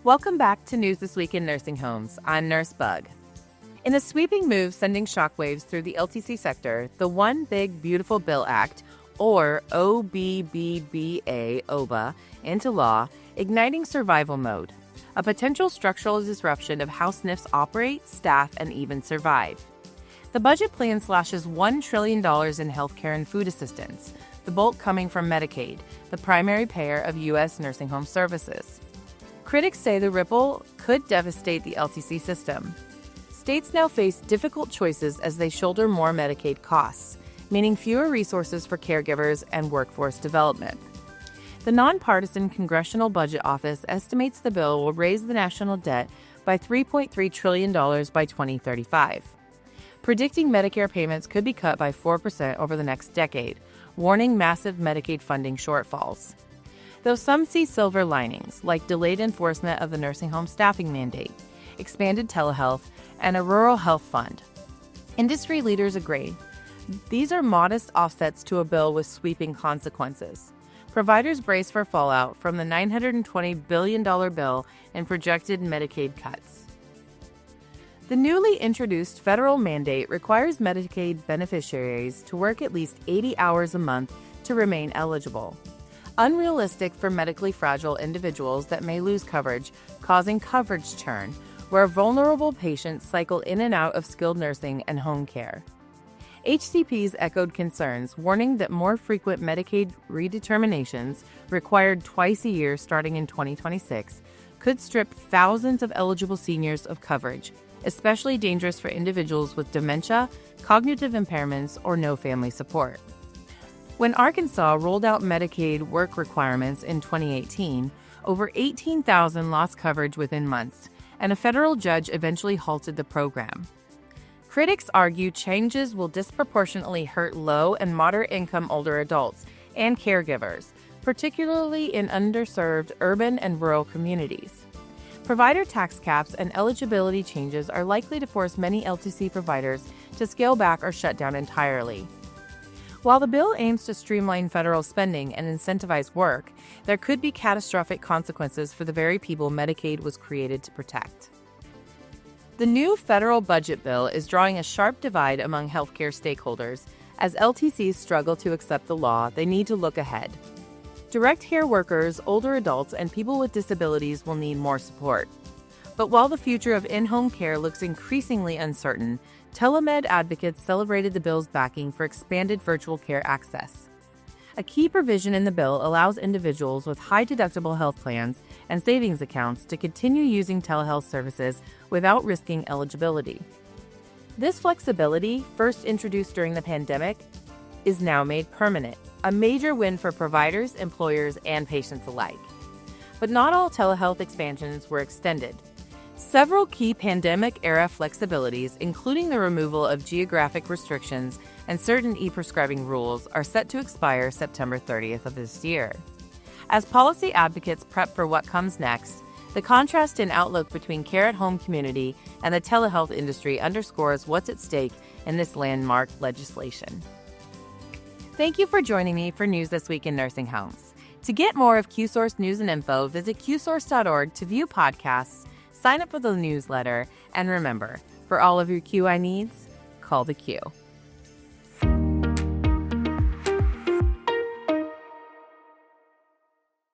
Welcome back to News This Week in Nursing Homes. I'm Nurse Bug. In a sweeping move sending shockwaves through the LTC sector, the One Big Beautiful Bill Act, or OBBBA, into law, igniting survival mode, a potential structural disruption of how SNFs operate, staff, and even survive. The budget plan slashes $1 trillion in healthcare and food assistance, the bulk coming from Medicaid, the primary payer of U.S. nursing home services. Critics say the ripple could devastate the LTC system. States now face difficult choices as they shoulder more Medicaid costs, meaning fewer resources for caregivers and workforce development. The nonpartisan Congressional Budget Office estimates the bill will raise the national debt by $3.3 trillion by 2035, predicting Medicare payments could be cut by 4% over the next decade, warning massive Medicaid funding shortfalls. Though some see silver linings, like delayed enforcement of the nursing home staffing mandate, expanded telehealth, and a rural health fund. Industry leaders agree. These are modest offsets to a bill with sweeping consequences. Providers brace for fallout from the $920 billion bill and projected Medicaid cuts. The newly introduced federal mandate requires Medicaid beneficiaries to work at least 80 hours a month to remain eligible. Unrealistic for medically fragile individuals that may lose coverage, causing coverage churn, where vulnerable patients cycle in and out of skilled nursing and home care. HCPs echoed concerns, warning that more frequent Medicaid redeterminations, required twice a year starting in 2026, could strip thousands of eligible seniors of coverage, especially dangerous for individuals with dementia, cognitive impairments, or no family support. When Arkansas rolled out Medicaid work requirements in 2018, over 18,000 lost coverage within months, and a federal judge eventually halted the program. Critics argue changes will disproportionately hurt low and moderate-income older adults and caregivers, particularly in underserved urban and rural communities. Provider tax caps and eligibility changes are likely to force many LTC providers to scale back or shut down entirely. While the bill aims to streamline federal spending and incentivize work, there could be catastrophic consequences for the very people Medicaid was created to protect. The new federal budget bill is drawing a sharp divide among healthcare stakeholders. As LTCs struggle to accept the law, they need to look ahead. Direct care workers, older adults, and people with disabilities will need more support. But while the future of in-home care looks increasingly uncertain, telemed advocates celebrated the bill's backing for expanded virtual care access. A key provision in the bill allows individuals with high-deductible health plans and savings accounts to continue using telehealth services without risking eligibility. This flexibility, first introduced during the pandemic, is now made permanent, a major win for providers, employers, and patients alike. But not all telehealth expansions were extended. Several key pandemic-era flexibilities, including the removal of geographic restrictions and certain e-prescribing rules, are set to expire September 30th of this year. As policy advocates prep for what comes next, the contrast in outlook between care-at-home community and the telehealth industry underscores what's at stake in this landmark legislation. Thank you for joining me for News This Week in Nursing Homes. To get more of Qsource news and info, visit qsource.org to view podcasts, sign up for the newsletter, and remember, for all of your QI needs, call the Q.